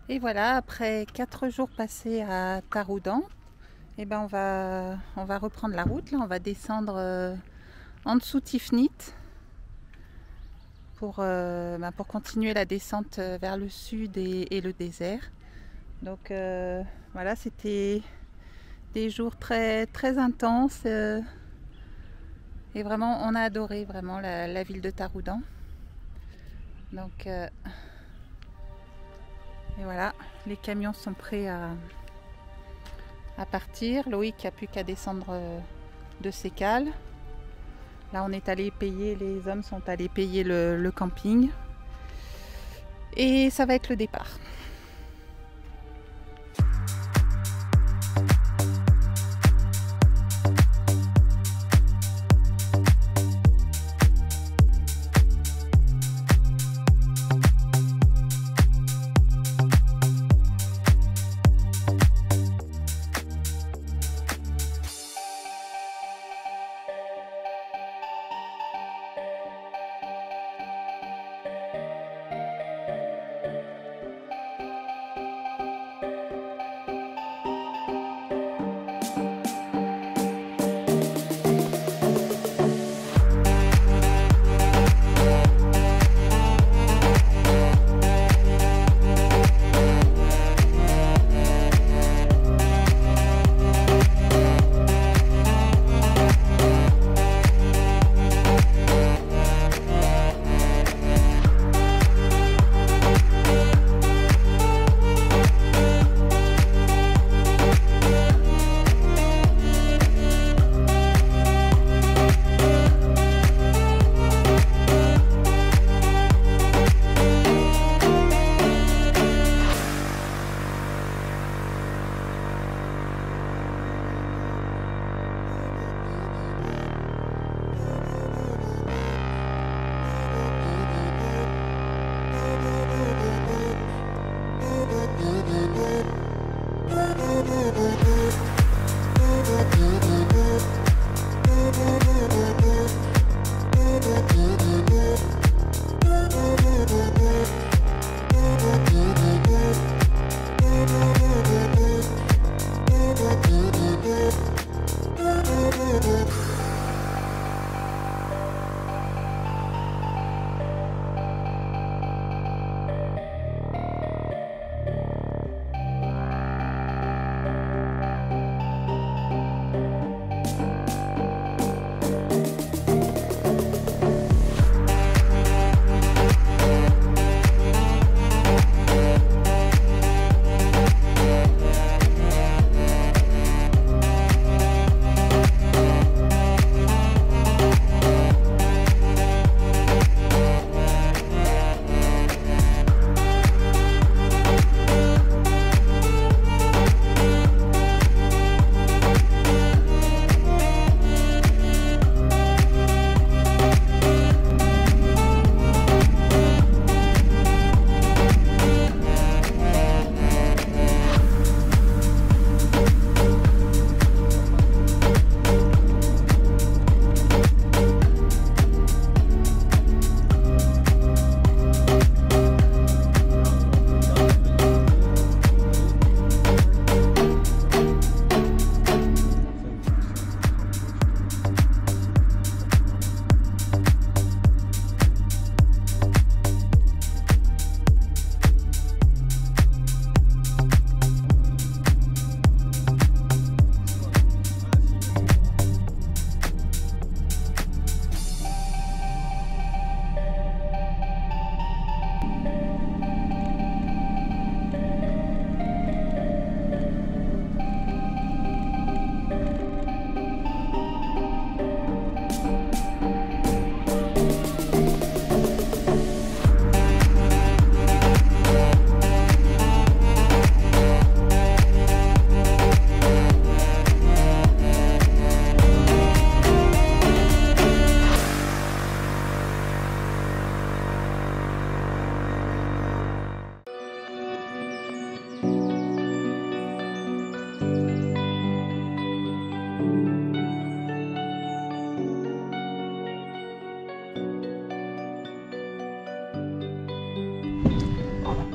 Et voilà, après 4 jours passés à Taroudan, eh ben on va reprendre la route. Là, on va descendre en dessous Tifnit pour continuer la descente vers le sud et le désert. Donc voilà, c'était des jours très, très intenses et vraiment on a adoré vraiment la ville de Taroudan. Donc et voilà, les camions sont prêts à partir. Loïc n'a plus qu'à descendre de ses cales. Là, on est allé payer, les hommes sont allés payer le camping. Et ça va être le départ.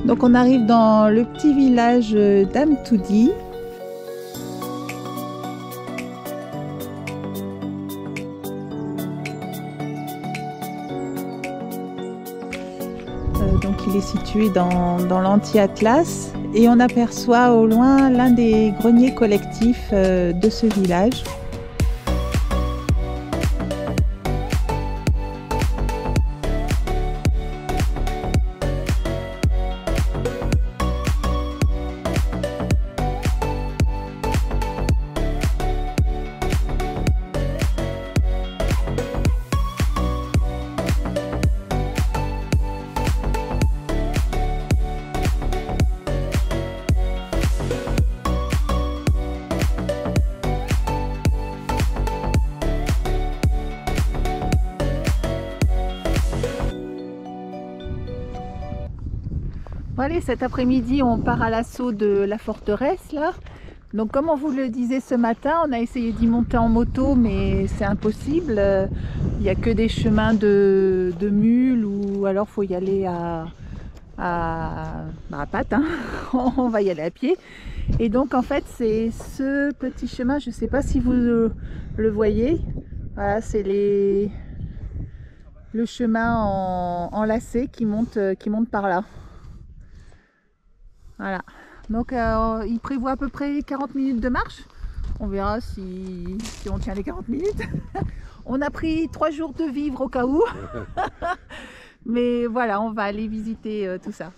Donc on arrive dans le petit village d'Amtoudi. Donc il est situé dans l'Anti-Atlas et on aperçoit au loin l'un des greniers collectifs de ce village. Bon, allez, cet après-midi, on part à l'assaut de la forteresse là. Donc comme on vous le disait ce matin, on a essayé d'y monter en moto, mais c'est impossible. Il n'y a que des chemins de mules ou alors faut y aller à pattes. Hein. On va y aller à pied. Et donc en fait, c'est ce petit chemin, je ne sais pas si vous le voyez. Voilà, c'est le chemin en lacet qui monte par là. Voilà, donc il prévoit à peu près 40 minutes de marche. On verra si on tient les 40 minutes. On a pris 3 jours de vivre au cas où. Mais voilà, on va aller visiter tout ça.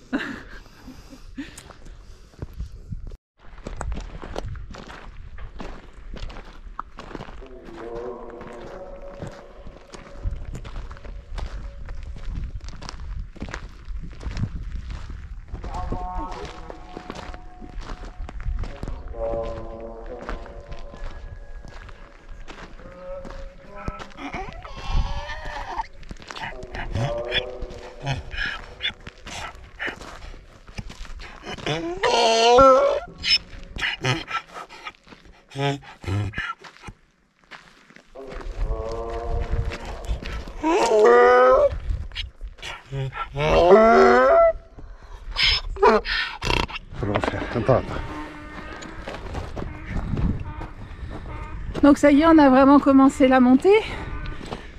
Donc ça y est, on a vraiment commencé la montée.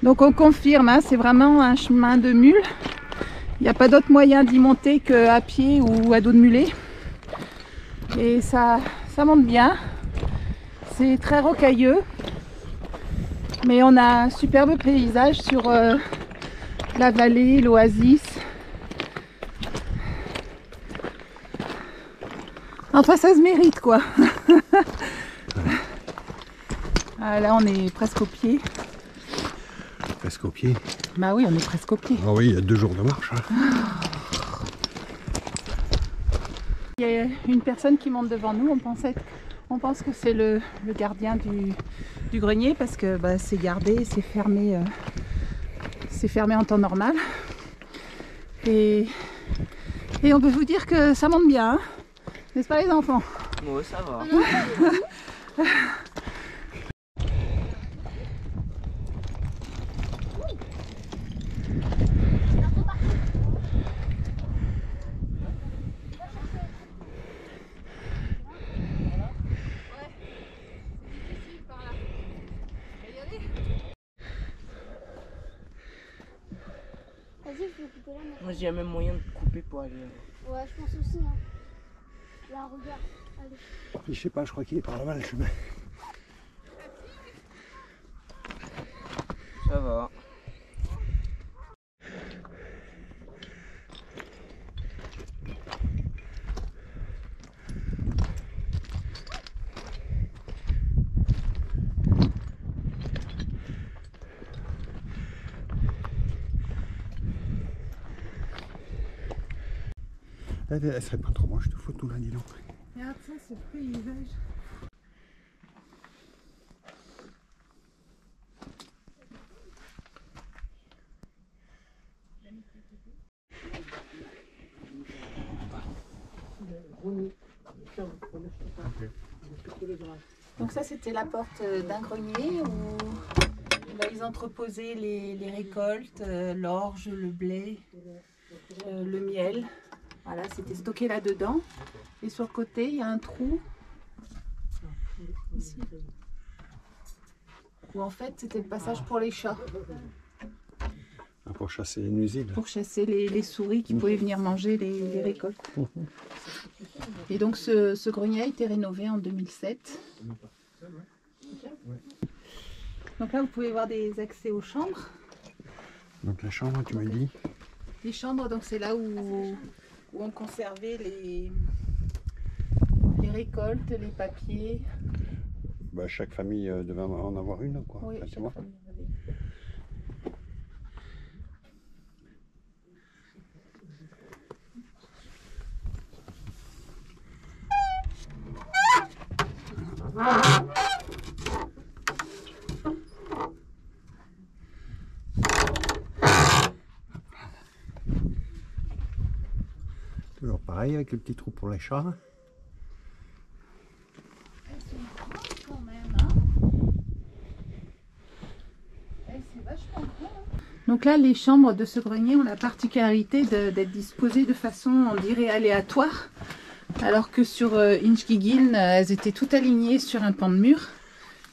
Donc on confirme, hein, c'est vraiment un chemin de mule. Il n'y a pas d'autre moyen d'y monter qu'à pied ou à dos de mulet. Et ça monte bien. C'est très rocailleux. Mais on a un superbe paysage sur la vallée, l'oasis. Enfin, ça se mérite, quoi. Ah, là, on est presque au pied. Presque au pied? Bah oui, on est presque au pied. Ah oui, il y a 2 jours de marche. Hein. Il y a une personne qui monte devant nous. On pense que c'est le gardien du grenier parce que bah, c'est gardé, c'est fermé en temps normal. Et on peut vous dire que ça monte bien, hein, n'est-ce pas les enfants? Ouais, ça va. Moi, j'ai même moyen de couper pour aller. Ouais, je pense aussi. Hein. Là, regarde. Allez. Je sais pas, je crois qu'il est par là-bas le chemin. Ça va. Elle serait pas trop moche de photo là, dis donc. Regarde ça, ce paysage. Donc ça, c'était la porte d'un grenier où bah, ils entreposaient les récoltes, l'orge, le blé, le miel. Voilà, c'était stocké là-dedans. Et sur le côté, il y a un trou. Ici. Où en fait, c'était le passage pour les chats. Pour chasser les nuisibles. Pour chasser les souris qui pouvaient venir manger les récoltes. Et donc ce grenier a été rénové en 2007. Donc là, vous pouvez voir des accès aux chambres. Donc la chambre, tu m'as dit. Les chambres, donc c'est là où on conservait les récoltes, les papiers. Bah, chaque famille devait en avoir une, quoi. Oui, Exactement. chaque famille en avait. Toujours pareil avec le petit trou pour les chats. Elles sont grandes quand même, hein. C'est vachement grand. Donc là, les chambres de ce grenier ont la particularité d'être disposées de façon, on dirait, aléatoire. Alors que sur Inchkigin, elles étaient toutes alignées sur un pan de mur.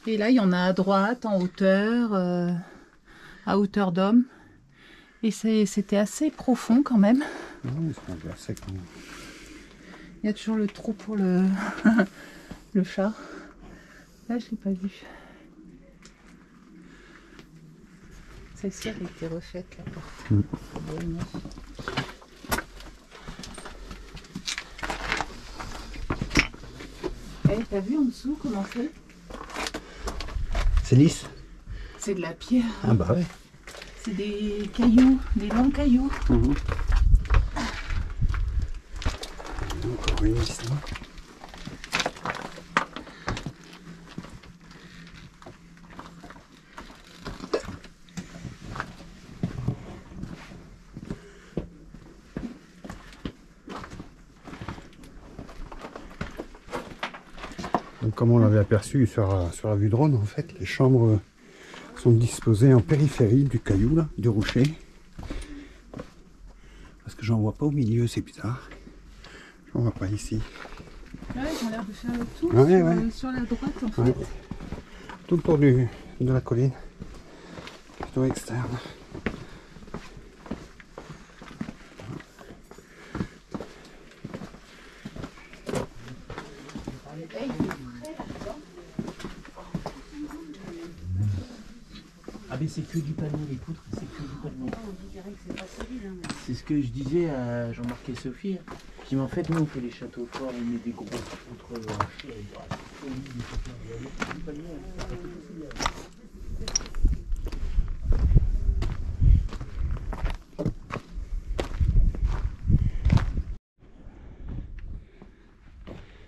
Et là, il y en a à droite, en hauteur, à hauteur d'homme. Et c'était assez profond quand même. Non, c'est assez quand même. Il y a toujours le trou pour le, le chat. Là, je ne l'ai pas vu. Celle-ci, elle a été refaite, la porte. Bonne. Eh, t'as vu en dessous comment c'est? C'est lisse? C'est de la pierre. Ah bah ouais. C'est des cailloux, des longs cailloux. Encore une ici. Donc, comme on l'avait aperçu sur la vue drone, en fait, les chambres sont disposées en périphérie du caillou, là, du rocher. Parce que j'en vois pas au milieu, c'est bizarre. J'en vois pas ici. Ouais, ils ont l'air de faire le tour Ouais, sur la droite en fait. Ouais. Tout le tour de la colline. Plutôt externe. Ah mais c'est que du palmier, les poutres, c'est que du palmier. C'est ce que je disais à Jean-Marc et Sophie. Je dis mais en fait nous on fait les châteaux forts, on met des gros poutres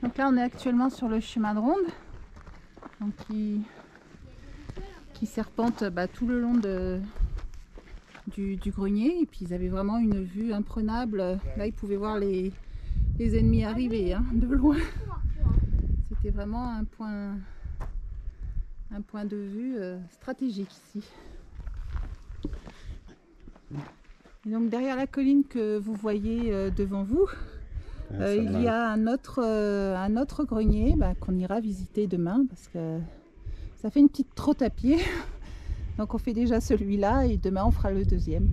Donc là on est actuellement sur le chemin de ronde. Donc qui serpente tout le long du grenier. Et puis ils avaient vraiment une vue imprenable. Là ils pouvaient voir les ennemis arriver de loin. C'était vraiment un point de vue stratégique ici. Et donc derrière la colline que vous voyez devant vous, il y a un autre grenier qu'on ira visiter demain parce que ça fait une petite trotte à pied. Donc on fait déjà celui-là et demain on fera le deuxième.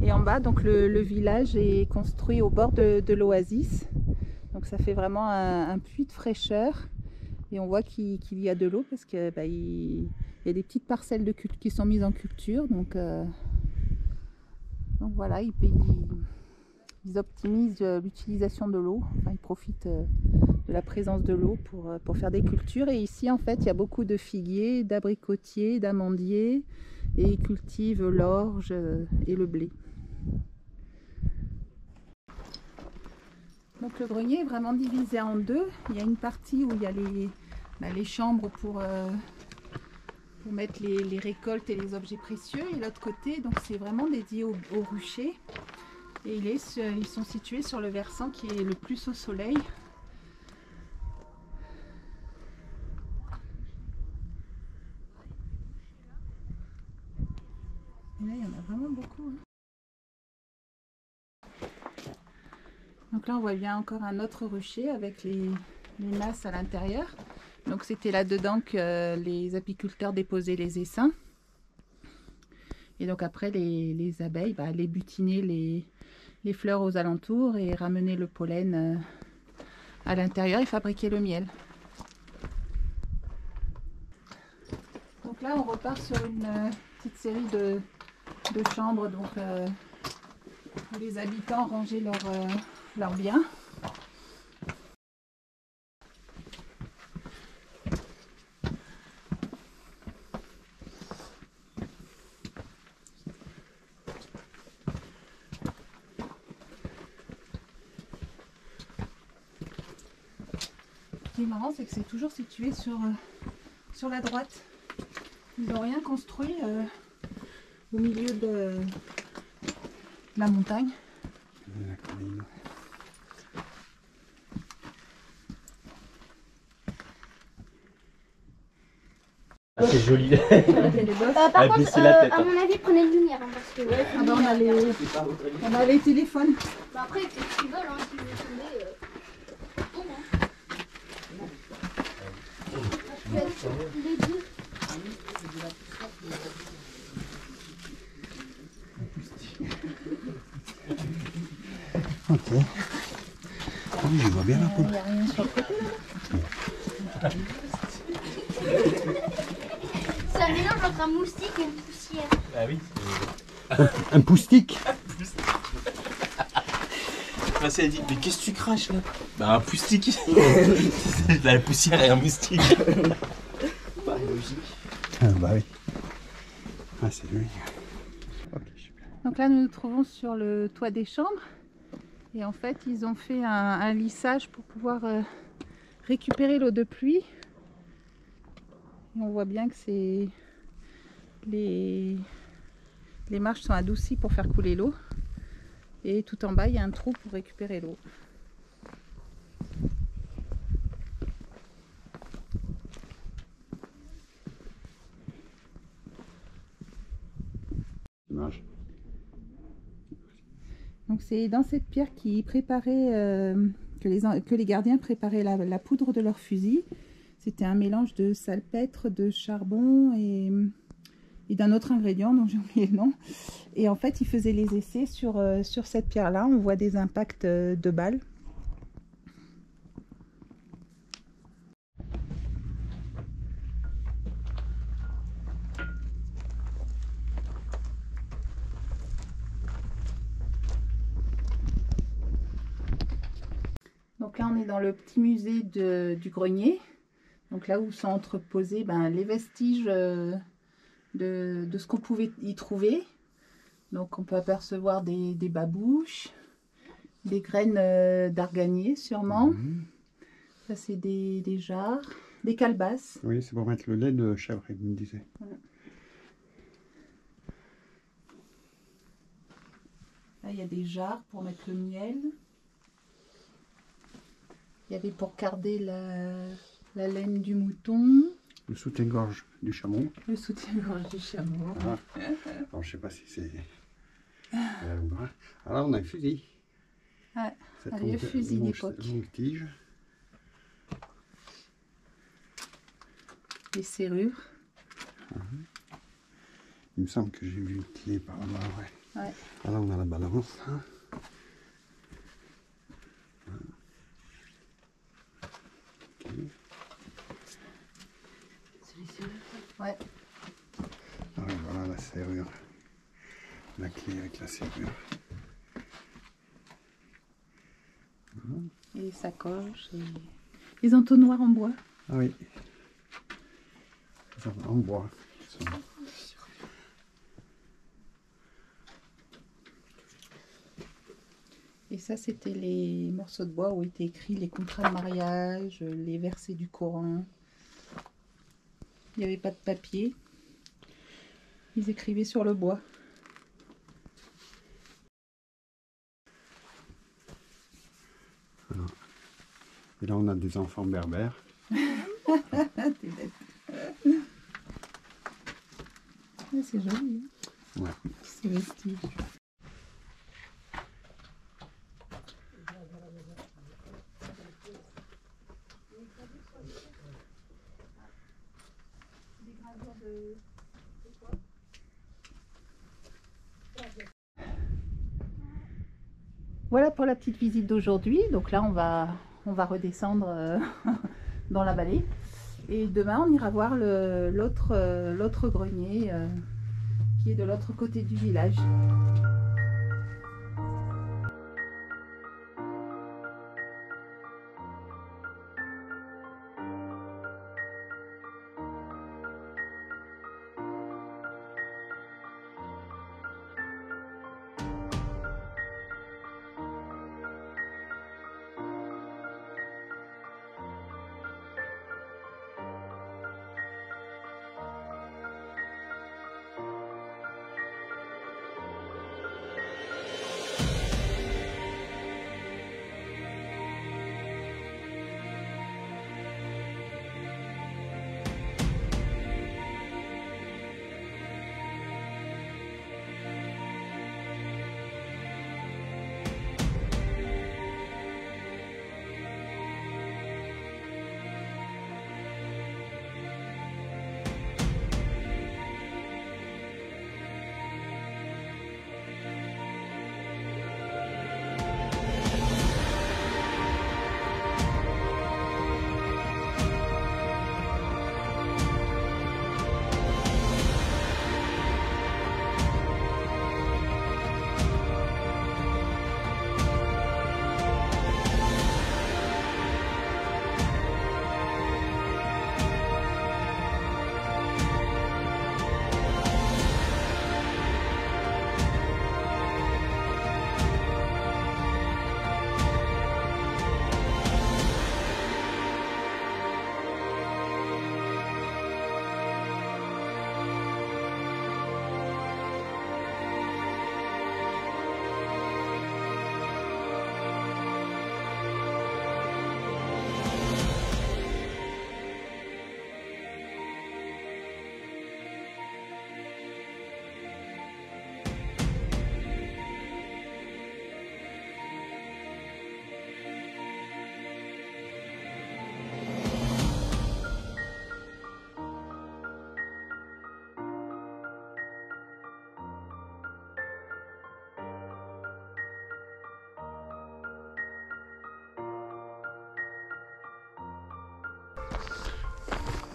Et en bas, donc le village est construit au bord de l'oasis. Donc ça fait vraiment un puits de fraîcheur. Et on voit qu'il y a de l'eau parce qu'il il y a des petites parcelles qui sont mises en culture. Donc voilà, ils optimisent l'utilisation de l'eau. Enfin, ils profitent de la présence de l'eau pour faire des cultures. Et ici, en fait, il y a beaucoup de figuiers, d'abricotiers, d'amandiers. Et ils cultivent l'orge et le blé. Donc le grenier est vraiment divisé en deux. Il y a une partie où il y a les chambres pour mettre les récoltes et les objets précieux. Et l'autre côté, donc c'est vraiment dédié aux ruchers. Et ils sont situés sur le versant qui est le plus au soleil. Et là, il y en a vraiment beaucoup. Donc là on voit bien encore un autre rucher avec les nasses à l'intérieur. Donc c'était là-dedans que les apiculteurs déposaient les essaims. Et donc après les abeilles allaient butiner les fleurs aux alentours et ramener le pollen à l'intérieur et fabriquer le miel. Donc là on repart sur une petite série de chambres donc, où les habitants rangeaient leurs biens. Ce qui est marrant, c'est que c'est toujours situé sur la droite. Ils n'ont rien construit au milieu de la montagne. La colline. Ah, c'est joli. Par Ah, contre, baissez la tête, à hein. mon avis, prenez une lumière. Hein, parce que, Ah bah on a les téléphones. bah après, c'est ce qu'ils veulent. Hein, si vous tombez. Bon, hein. Les deux. Ok. Ah oui, je vois bien la peau. Il n'y a rien sur le côté là. C'est un mélange entre un moustique et une poussière. Ah oui. Un poustique. Enfin, elle dit, mais qu'est-ce que tu craches là? Bah un poustique. La poussière et un moustique. Pas logique. Ah bah oui. Ah c'est joli. Ok, super. Donc là nous nous trouvons sur le toit des chambres. Et en fait ils ont fait un lissage pour pouvoir récupérer l'eau de pluie. Et on voit bien que c'est les marches sont adoucies pour faire couler l'eau. Et tout en bas il y a un trou pour récupérer l'eau. Dommage. Donc c'est dans cette pierre qui préparait, que les gardiens préparaient la poudre de leur fusil. C'était un mélange de salpêtre, de charbon et d'un autre ingrédient dont j'ai oublié le nom. Et en fait ils faisaient les essais sur cette pierre là. On voit des impacts de balles. Donc là on est dans le petit musée du grenier, donc là où sont entreposés les vestiges de ce qu'on pouvait y trouver. Donc on peut apercevoir des babouches, des graines d'arganier sûrement. Ça c'est des jarres, des calebasses. Oui, c'est pour mettre le lait de chèvre, il me disait. Là il y a des jarres pour mettre le miel. Il y avait pour garder la laine du mouton. Le soutien-gorge du chameau. Le soutien-gorge du chameau. Voilà. Alors je sais pas si c'est... Alors on a un fusil. Ouais, Cette un vieux fusil d'époque. longue tige. Les serrures. Il me semble que j'ai vu une clé par là. Ouais. Ouais. Alors on a la balance. Hein. Okay. C'est les serrures. Ouais. Ah oui, voilà la serrure. La clé avec la serrure. Et les sacoches. Et les entonnoirs en bois. Ah oui. En bois. Et ça, c'était les morceaux de bois où étaient écrits les contrats de mariage, les versets du Coran. Il n'y avait pas de papier. Ils écrivaient sur le bois. Alors. Et là, on a des enfants berbères. T'es bête. Ouais, c'est joli. Hein, Ouais. ces vestiges. Voilà pour la petite visite d'aujourd'hui. Donc là, on va redescendre dans la vallée. Et demain, on ira voir l'autre grenier qui est de l'autre côté du village.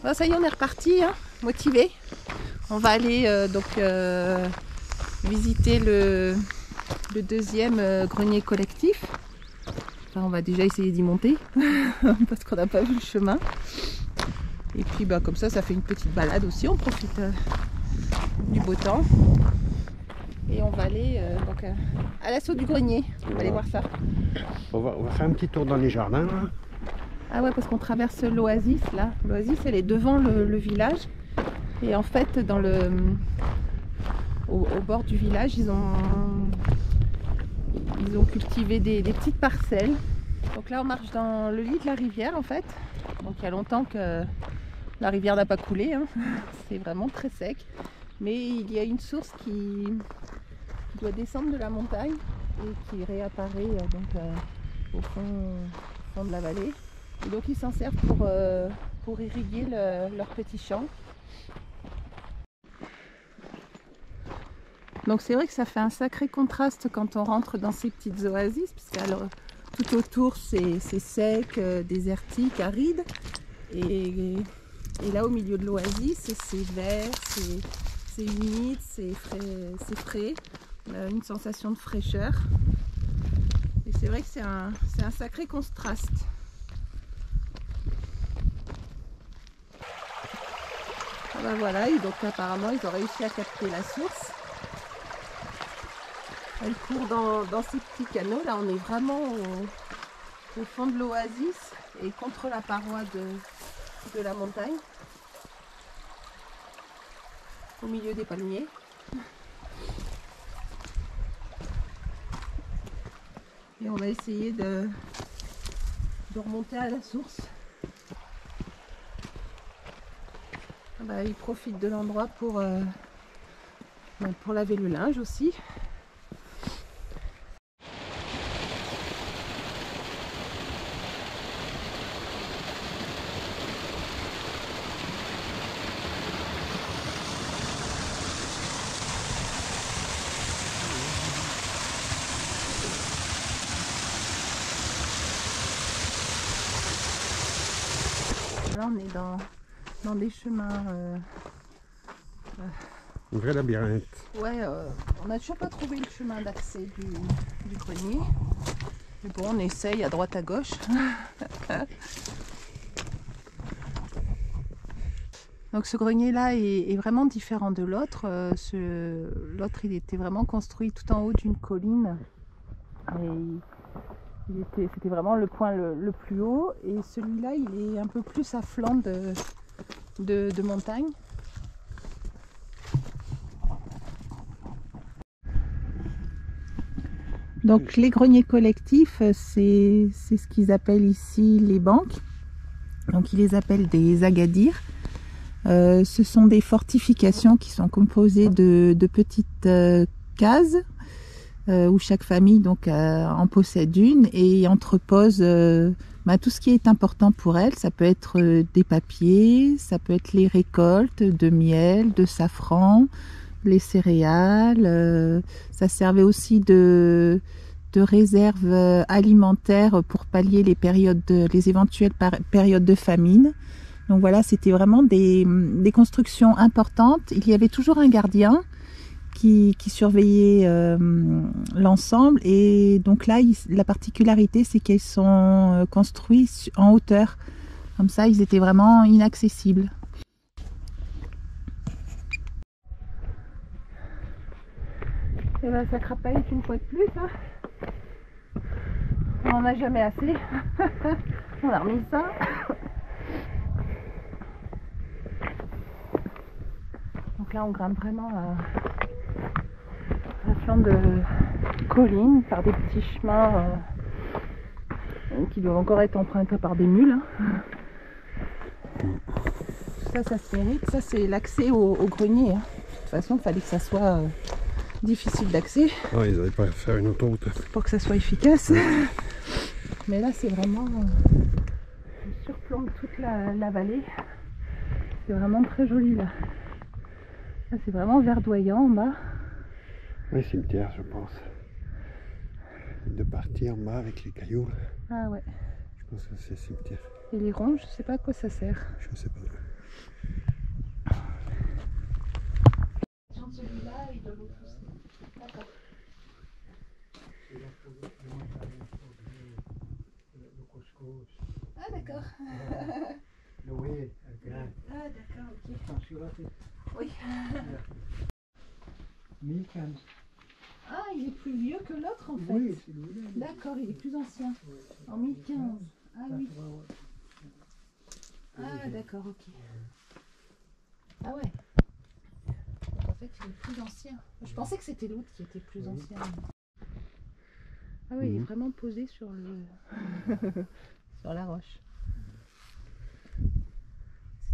Bon, ça y est, on est reparti, hein, motivé. On va aller visiter le deuxième grenier collectif. Enfin, on va déjà essayer d'y monter parce qu'on n'a pas vu le chemin. Et puis comme ça fait une petite balade aussi. On profite du beau temps. Et on va aller à l'assaut du grenier. On va aller voir ça. On va faire un petit tour dans les jardins là. Ah ouais, parce qu'on traverse l'oasis là. L'oasis, elle est devant le village. Et en fait, au bord du village, ils ont cultivé des petites parcelles. Donc là, on marche dans le lit de la rivière en fait. Donc il y a longtemps que la rivière n'a pas coulé, hein. C'est vraiment très sec. Mais il y a une source qui doit descendre de la montagne et qui réapparaît au fond de la vallée. Et donc ils s'en servent pour irriguer leur petit champ. Donc c'est vrai que ça fait un sacré contraste quand on rentre dans ces petites oasis, puisque alors, tout autour c'est sec, désertique, aride. Et là au milieu de l'oasis, c'est vert, c'est humide, c'est frais. On a une sensation de fraîcheur. Et c'est vrai que c'est un sacré contraste. Ah ben voilà, et donc apparemment ils ont réussi à capter la source. Elle court dans ces petits canaux. Là on est vraiment au fond de l'oasis et contre la paroi de la montagne, au milieu des palmiers. Et on va essayer de remonter à la source. Ils profitent de l'endroit pour laver le linge aussi. Là, on est dans des chemins. Un vrai labyrinthe. Ouais, on n'a toujours pas trouvé le chemin d'accès du grenier. Mais bon, on essaye à droite à gauche. Donc ce grenier-là est vraiment différent de l'autre. L'autre, il était vraiment construit tout en haut d'une colline. C'était vraiment le point le plus haut. Et celui-là, il est un peu plus à flanc de montagne. Donc les greniers collectifs, c'est ce qu'ils appellent ici les banques. Donc ils les appellent des agadirs. Ce sont des fortifications qui sont composées de petites cases où chaque famille donc en possède une et entrepose tout ce qui est important pour elle. Ça peut être des papiers, ça peut être les récoltes de miel, de safran, les céréales. Ça servait aussi de réserve alimentaire pour pallier les éventuelles périodes de famine. Donc voilà, c'était vraiment des constructions importantes. Il y avait toujours un gardien qui surveillait l'ensemble. Et donc là, la particularité, c'est qu'ils sont construits en hauteur. Comme ça, ils étaient vraiment inaccessibles. Et ben, ça crapaille une fois de plus. Hein. On n'en a jamais assez. On a remis ça. Donc là, on grimpe vraiment à flanc de colline par des petits chemins qui doivent encore être empruntés par des mules. Ça se mérite. Ça, c'est l'accès au grenier. Hein. De toute façon, il fallait que ça soit difficile d'accès. Non, ils n'avaient pas à faire une autoroute. Pour que ça soit efficace. Mais là, c'est vraiment... on surplombe toute la vallée. C'est vraiment très joli là. Là, c'est vraiment verdoyant en bas. Oui, cimetière, je pense. De partir en bas avec les cailloux. Ah ouais. Je pense que c'est cimetière. Et les ronds, je sais pas à quoi ça sert. Je sais pas. Celui-là et de l'autre aussi. D'accord. Ah d'accord. Oui, Ah d'accord, ok. Oui. 1015. Ah, il est plus vieux que l'autre en fait. Oui, c'est lui. D'accord, il est plus ancien. En 1015. Ah oui. Ah d'accord, ok. Ah ouais. En fait, il est plus ancien. Je pensais que c'était l'autre qui était plus ancien. Ah oui, il est vraiment posé sur sur la roche.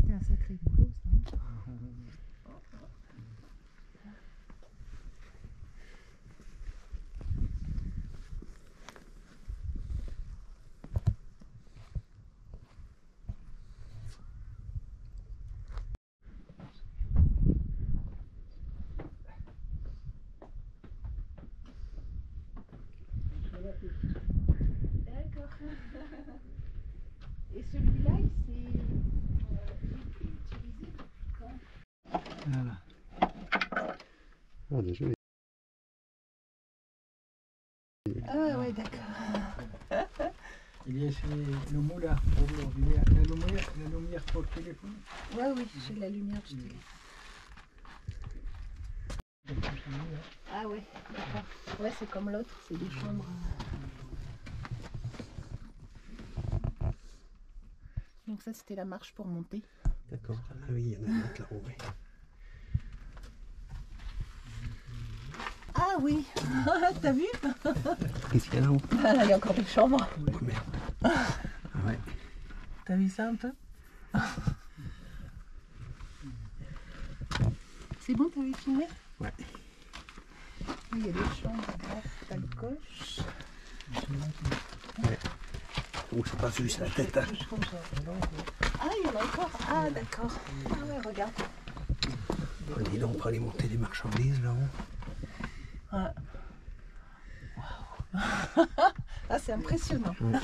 C'était un sacré boulot, ça. D'accord. Et celui-là, il est plus utilisé quand? Voilà. Ah, déjà. Ah ouais, d'accord. Il y a le moulin pour la lumière pour le téléphone. Ouais, oui, j'ai de la lumière, je te Ah ouais, d'accord. Ouais, c'est comme l'autre, c'est des chambres. Donc ça, c'était la marche pour monter. D'accord. Ah oui, il y en a une autre là-haut. Oui. Ah oui, t'as vu? Qu'est-ce qu'il y a là-haut? Il y a encore des chambres. Oh merde. Ah ouais. T'as vu ça un peu? C'est bon, t'avais filmé? Ouais. Il y a des chambres à droite, à gauche. Ouais. Oh, c'est pas juste la tête. Hein. Ah, il y en a encore. Ah, d'accord. Ah ouais, regarde. Oh, dis donc, on peut aller monter des marchandises là-haut. Ouais. Waouh. Ah, c'est impressionnant. Ouais.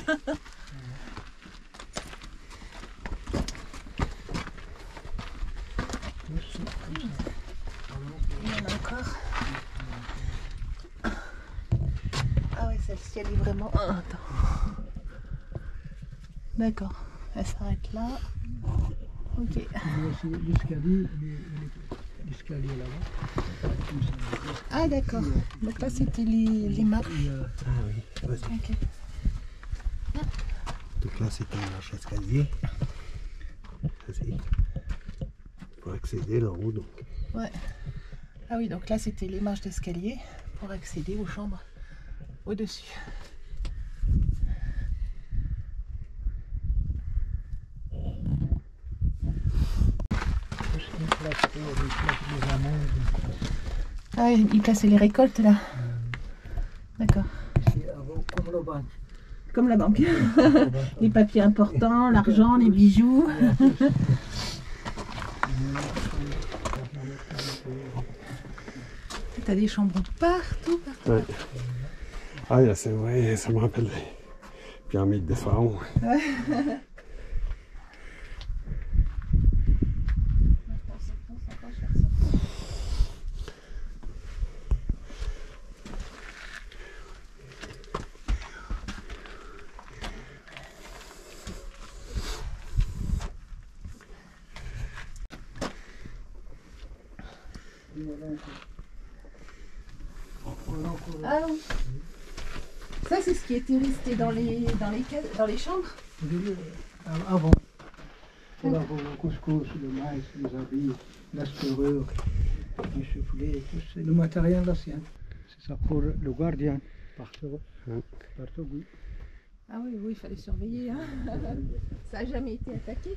attends. D'accord. Elle s'arrête là. Ok. L'escalier là-bas. Ah d'accord. Donc là c'était les marches. Ah oui, vas-y. Ok. Donc là, c'était une marche escalier. Vas-y. Pour accéder là-haut, donc. Ouais. Ah oui, donc là c'était les marches d'escalier pour accéder aux chambres au-dessus. Ah oui, ils plaçaient les récoltes là. D'accord. C'est avant comme le banque. Comme la banque. Les papiers importants, l'argent, les bijoux. T'as des chambres partout, partout. Ouais. Ah, là, c'est vrai, ça me rappelle les pyramides des pharaons. Ah oui. Ça c'est ce qui était resté dans les chambres. Avant. Pour avoir le couscous, le maïs, les habits, la serrure, les soufflets, tout c'est le matériel ancien. C'est ça pour le gardien. Partout. Partout, oui. Ah oui, oui, il fallait surveiller. Hein. Ça n'a jamais été attaqué.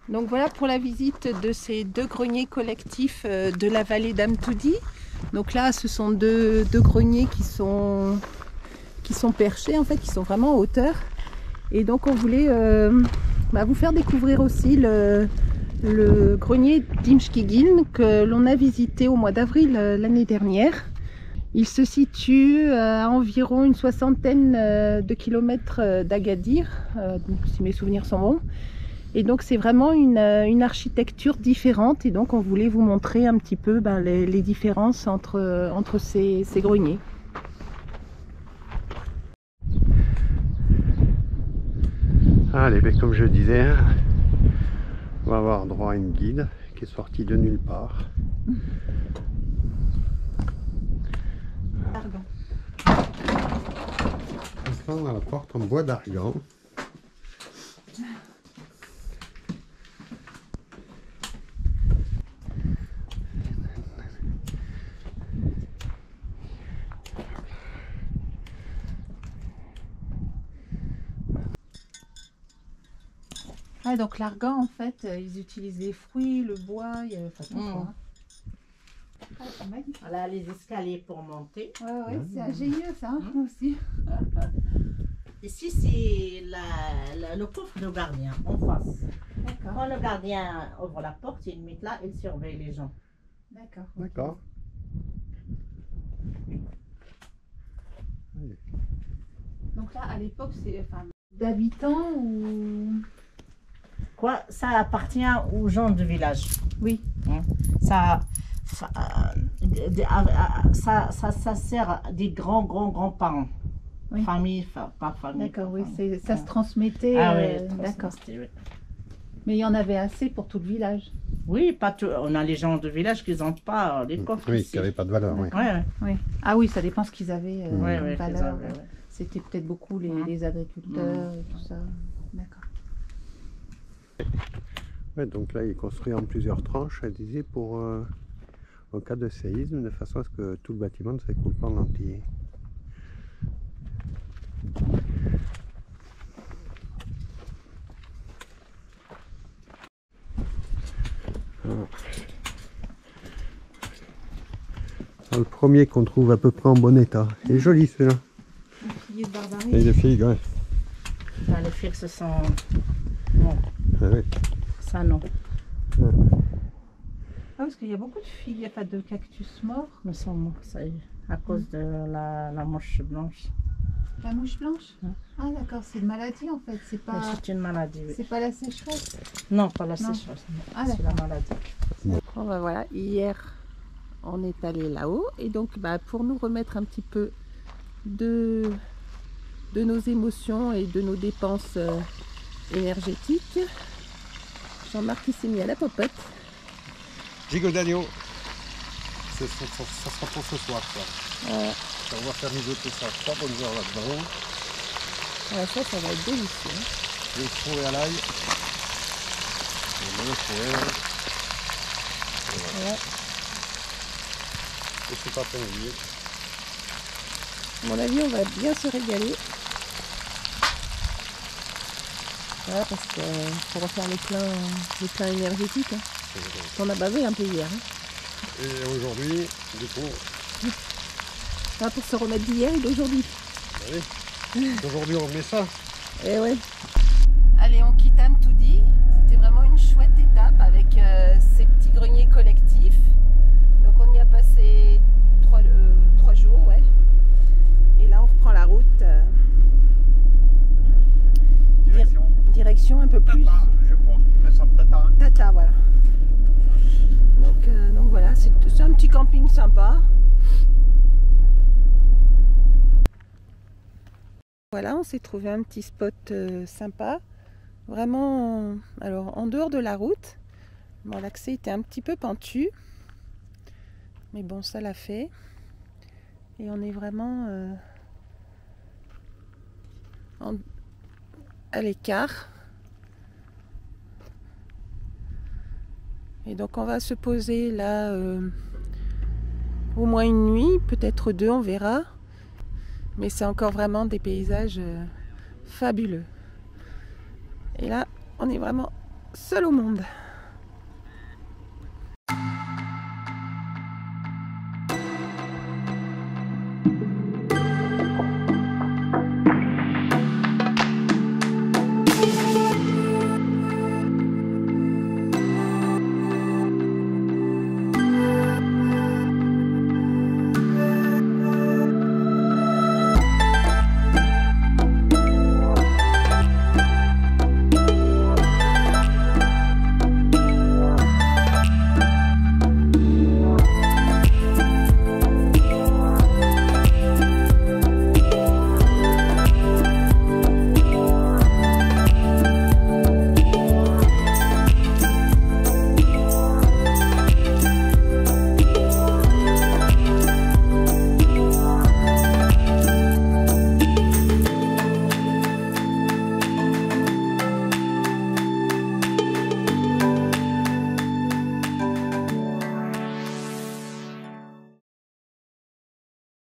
Donc voilà pour la visite de ces deux greniers collectifs de la vallée d'Amtoudi. Donc là, ce sont deux greniers qui sont perchés, en fait, qui sont vraiment en hauteur. Et donc on voulait vous faire découvrir aussi le grenier d'Imshkigin que l'on a visité au mois d'avril l'année dernière. Il se situe à environ une soixantaine de kilomètres d'Agadir, si mes souvenirs sont bons. Et donc c'est vraiment une architecture différente et donc on voulait vous montrer un petit peu les différences entre ces greniers. Allez, ben, comme je disais, hein, on va avoir droit à une guide qui est sortie de nulle part. Argan. On a la porte en bois d'argan. Ah, donc l'argan, en fait, ils utilisent les fruits, le bois, il y a tout quoi. Ah, c'est magnifique. Voilà les escaliers pour monter. Ouais, c'est ingénieux ça aussi. Ici, c'est le coffre de gardien en face. D'accord. Quand le gardien ouvre la porte, il met là, il surveille les gens. D'accord. D'accord. Donc là, à l'époque, c'est d'habitants ou... Quoi, ça appartient aux gens du village. Oui. Ça sert des grands-parents. Oui. Famille, pas famille. D'accord, oui, ça se transmettait. Ah oui, d'accord. oui. Mais il y en avait assez pour tout le village. Oui, pas tout. On a les gens du village qui n'ont pas les coffres. Oui, ici. qui n'avait pas de valeur. Oui. Ouais. Ah oui, ça dépend ce qu'ils avaient Ouais, valeur. ouais. C'était peut-être beaucoup les agriculteurs et tout ça. D'accord. Ouais, donc là, il est construit en plusieurs tranches, elle disait, pour en cas de séisme, de façon à ce que tout le bâtiment ne s'écroule pas en entier. Le premier qu'on trouve à peu près en bon état. Il est joli celui-là. Le figuier de Barbarie. Et les figues, ouais. Ah, les figues, ce sont... Non, Ah, oui. ça non. Ah, parce qu'il y a beaucoup de figues, il n'y a pas de cactus morts. Nous sommes morts, ça y est, à cause de la mouche blanche. La mouche blanche? Ah d'accord, c'est une maladie en fait, c'est pas... C'est une maladie, oui. C'est pas la sécheresse? Non, pas la Non. sécheresse. Ah, C'est la maladie. Bon, ben voilà, hier on est allé là-haut et donc bah, pour nous remettre un petit peu de nos émotions et de nos dépenses énergétiques, Jean-Marc s'est mis à la popote. Gigot d'agneau. Ça sera pour ce soir, ça. On va faire mijoter ça 3 bonnes heures là-dedans. Ah, ça va être délicieux. Le fouet à l'ail. Le fouet. Voilà. Ouais. Et c'est pas prévu. À mon avis, on va bien se régaler. Voilà, parce que pour refaire les pleins énergétiques. Hein. On a bavé un peu hier. Hein. Et aujourd'hui, du coup... Ah, pour se remettre d'hier et d'aujourd'hui. Allez, aujourd'hui on met ça. Eh ouais. Allez, on quitte Amtoudi. C'était vraiment une chouette étape avec ces petits greniers collectifs. Donc on y a passé 3 jours, ouais. Et là on reprend la route. Direction un peu plus. Tata, je crois. Tata. Tata, voilà. Donc voilà, c'est un petit camping sympa. Voilà, on s'est trouvé un petit spot sympa. Vraiment, alors en dehors de la route. Bon, l'accès était un petit peu pentu. Mais bon, ça l'a fait. Et on est vraiment à l'écart. Et donc on va se poser là au moins une nuit, peut-être 2, on verra. Mais c'est encore vraiment des paysages fabuleux. Et là, on est vraiment seul au monde.